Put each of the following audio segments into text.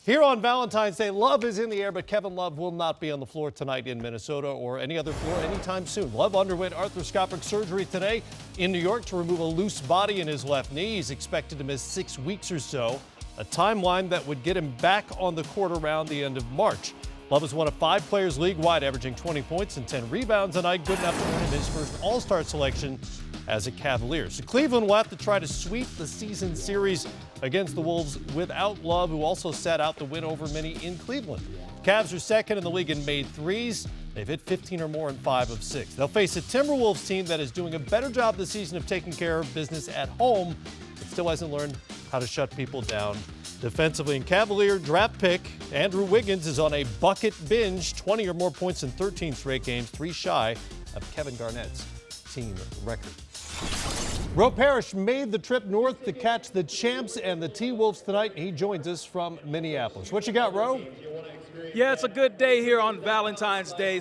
Here on Valentine's Day, love is in the air, but Kevin Love will not be on the floor tonight in Minnesota or any other floor anytime soon. Love underwent arthroscopic surgery today in New York to remove a loose body in his left knee. He's expected to miss 6 weeks or so, a timeline that would get him back on the court around the end of March. Love is one of 5 players league-wide, averaging 20 points and 10 rebounds a night, good enough to earn his first All-Star selection as a Cavalier. So Cleveland will have to try to sweep the season series against the Wolves without Love, who also sat out the win over many in Cleveland. Cavs are second in the league in made threes. They've hit 15 or more in 5 of 6. They'll face a Timberwolves team that is doing a better job this season of taking care of business at home, but still hasn't learned how to shut people down defensively. And Cavalier draft pick Andrew Wiggins is on a bucket binge, 20 or more points in 13 straight games, 3 shy of Kevin Garnett's team record. Ro Parrish made the trip north to catch the champs and the T-Wolves tonight. He joins us from Minneapolis. What you got, Ro? Yeah, it's a good day here on Valentine's Day,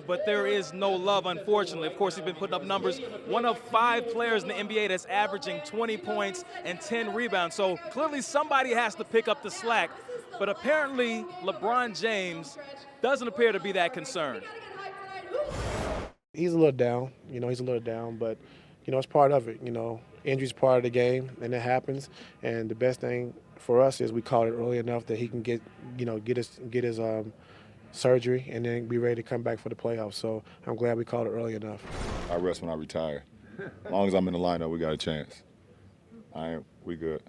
but there is no Love, unfortunately. Of course, he's been putting up numbers. One of 5 players in the NBA that's averaging 20 points and 10 rebounds. So clearly somebody has to pick up the slack. But apparently LeBron James doesn't appear to be that concerned. He's a little down, he's a little down, but it's part of it. Injury's part of the game, and it happens. And the best thing for us is we caught it early enough that he can get his surgery and then be ready to come back for the playoffs. So I'm glad we caught it early enough. I rest when I retire. As long as I'm in the lineup, we got a chance. We good.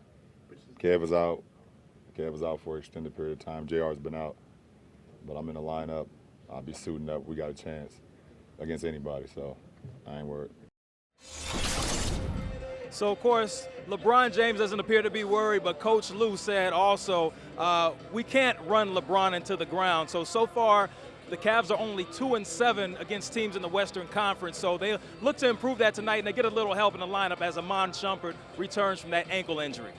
Kev is out. Kev is out for an extended period of time. JR's been out, but I'm in the lineup. I'll be suiting up. We got a chance against anybody, so I ain't worried. So, of course, LeBron James doesn't appear to be worried, but Coach Lue said also, we can't run LeBron into the ground. So far, the Cavs are only 2-7 against teams in the Western Conference. So they look to improve that tonight, and they get a little help in the lineup as Amon Shumpert returns from that ankle injury.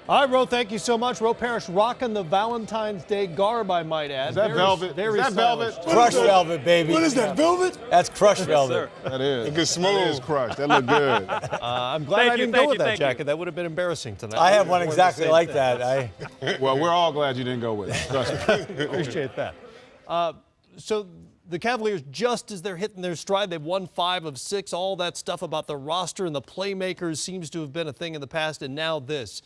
All right, Ro, thank you so much. Ro Parrish rocking the Valentine's Day garb, I might add. Is that velvet? Very is that velvet? Crushed velvet, baby. What is that, velvet? That's crushed velvet. Sir. That is. It gets smooth. That is crushed. That look good. I'm glad I didn't go with that jacket. That would have been embarrassing tonight. I have one exactly like that. Well, we're all glad you didn't go with it. Trust me. Appreciate that. So the Cavaliers, just as they're hitting their stride, they've won 5 of 6. All that stuff about the roster and the playmakers seems to have been a thing in the past, and now this.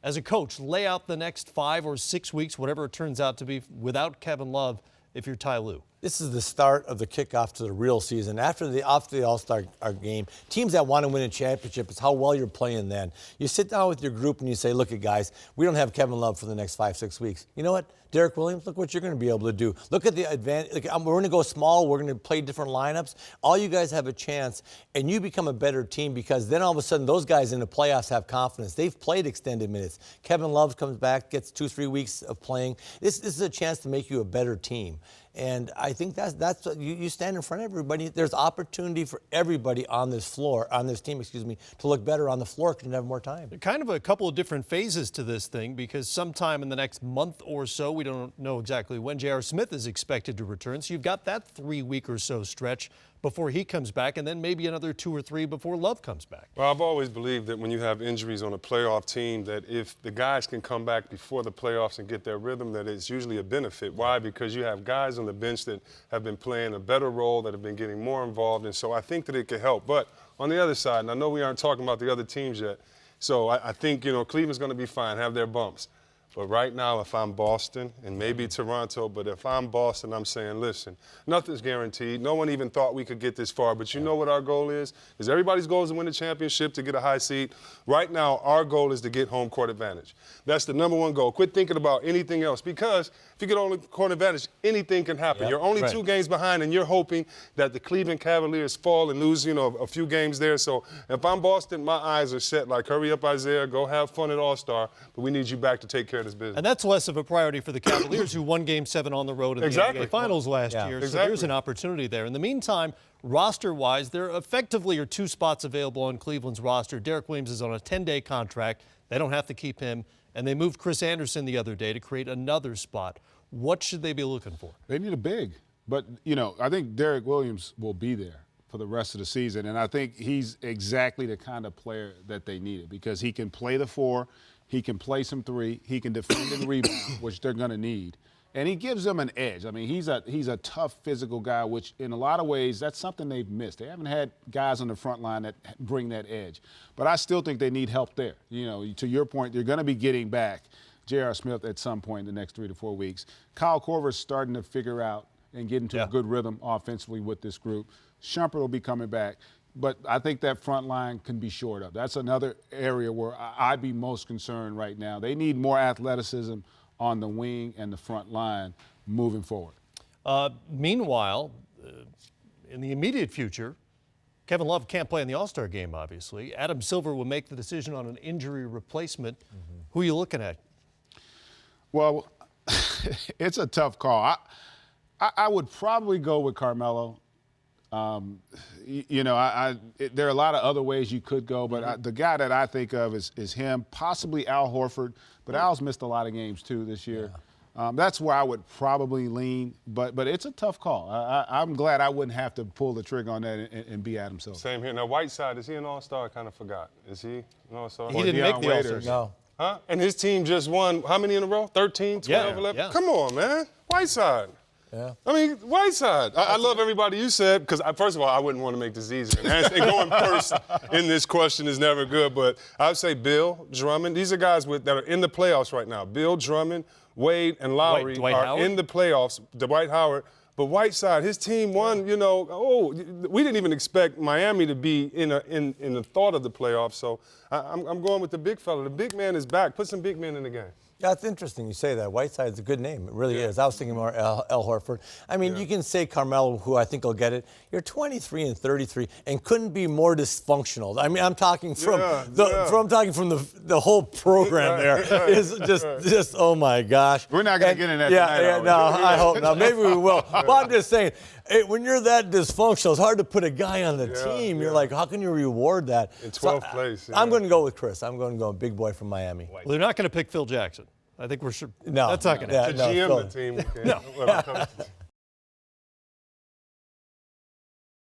As a coach, lay out the next 5 or 6 weeks, whatever it turns out to be, without Kevin Love, if you're Ty Lue. This is the start of the kickoff to the real season. After the All-Star game, teams that want to win a championship, it's how well you're playing then. You sit down with your group and you say, look, guys, we don't have Kevin Love for the next 5-6 weeks. You know what? Derek Williams, look what you're going to be able to do. Look at the advantage. We're going to go small. We're going to play different lineups. All you guys have a chance, and you become a better team because then all of a sudden those guys in the playoffs have confidence. They've played extended minutes. Kevin Love comes back, gets 2-3 weeks of playing. This is a chance to make you a better team. And I think that's what you stand in front of everybody. There's opportunity for everybody on this team, to look better on the floor because you have more time. Kind of a couple of different phases to this thing because sometime in the next month or so, we don't know exactly when J.R. Smith is expected to return. So you've got that 3-week or so stretch before he comes back, and then maybe another 2 or 3 before Love comes back. Well, I've always believed that when you have injuries on a playoff team, that if the guys can come back before the playoffs and get their rhythm, that it's usually a benefit. Why? Because you have guys on the bench that have been playing a better role, that have been getting more involved, and so I think that it could help. But on the other side, and I know we aren't talking about the other teams yet, so I think, Cleveland's going to be fine, have their bumps. But right now, if I'm Boston, and maybe Toronto, but if I'm Boston, I'm saying, listen, nothing's guaranteed. No one even thought we could get this far. But you know what our goal is? Because everybody's goal is to win the championship, to get a high seed. Right now, our goal is to get home court advantage. That's the #1 goal. Quit thinking about anything else. Because if you get home court advantage, anything can happen. Yep. You're only 2 games behind, and you're hoping that the Cleveland Cavaliers fall and lose, a few games there. So if I'm Boston, my eyes are set like, hurry up, Isaiah, go have fun at All-Star. But we need you back to take care of this business. And that's less of a priority for the Cavaliers, who won Game 7 on the road in the NBA Finals last year. So there's an opportunity there. In the meantime, roster-wise, there effectively are 2 spots available on Cleveland's roster. Derek Williams is on a 10-day contract. They don't have to keep him. And they moved Chris Anderson the other day to create another spot. What should they be looking for? They need a big. But, I think Derek Williams will be there for the rest of the season. And I think he's exactly the kind of player that they needed because he can play the 4. He can play some three. He can defend and rebound, which they're going to need. And he gives them an edge. I mean, he's a tough physical guy, which in a lot of ways, that's something they've missed. They haven't had guys on the front line that bring that edge. But I still think they need help there. You know, to your point, they're going to be getting back J.R. Smith at some point in the next 3 to 4 weeks. Kyle Korver's starting to figure out and get into a good rhythm offensively with this group. Shumpert will be coming back. But I think that front line can be shored up. That's another area where I'd be most concerned right now. They need more athleticism on the wing and the front line moving forward. Meanwhile, in the immediate future, Kevin Love can't play in the All-Star game, obviously. Adam Silver will make the decision on an injury replacement. Who are you looking at? Well, it's a tough call. I would probably go with Carmelo. You know, there are a lot of other ways you could go, but the guy that I think of is him, possibly Al Horford. But Al's missed a lot of games, too, this year. That's where I would probably lean, but it's a tough call. I'm glad I wouldn't have to pull the trigger on that and be Adam Silver. Same here. Now, Whiteside, is he an All-Star? I kind of forgot. Is he an All-Star? He didn't make the All-Star. No. Huh? And his team just won how many in a row? 13, 12, 11? Yeah. Come on, man. Whiteside. Yeah. I mean, Whiteside. I love everybody you said, because first of all, I wouldn't want to make this easier. And going first in this question is never good, but I would say Bill, Drummond. These are guys that are in the playoffs right now. Bill, Drummond, Wade, and Lowry are in the playoffs. Dwight Howard. But Whiteside, his team won, you know, we didn't even expect Miami to be in the thought of the playoffs. So I'm going with the big fella. The big man is back. Put some big men in the game. That's interesting you say that. Whiteside's a good name. It really is. I was thinking more Al Horford. I mean, you can say Carmelo, who I think will get it. You're 23 and 33 and couldn't be more dysfunctional. I mean, I'm talking from the whole program there is just oh my gosh. We're not going to get in that tonight. Yeah, no, I hope not. Maybe we will. But I'm just saying, when you're that dysfunctional, it's hard to put a guy on the team. You're like, how can you reward that? In 12th place. Yeah. I'm going to go with Chris. I'm going to go big boy from Miami. Well, they're not going to pick Phil Jackson. I think we're sure. No. That's not going to happen. To GM the team. Okay. No.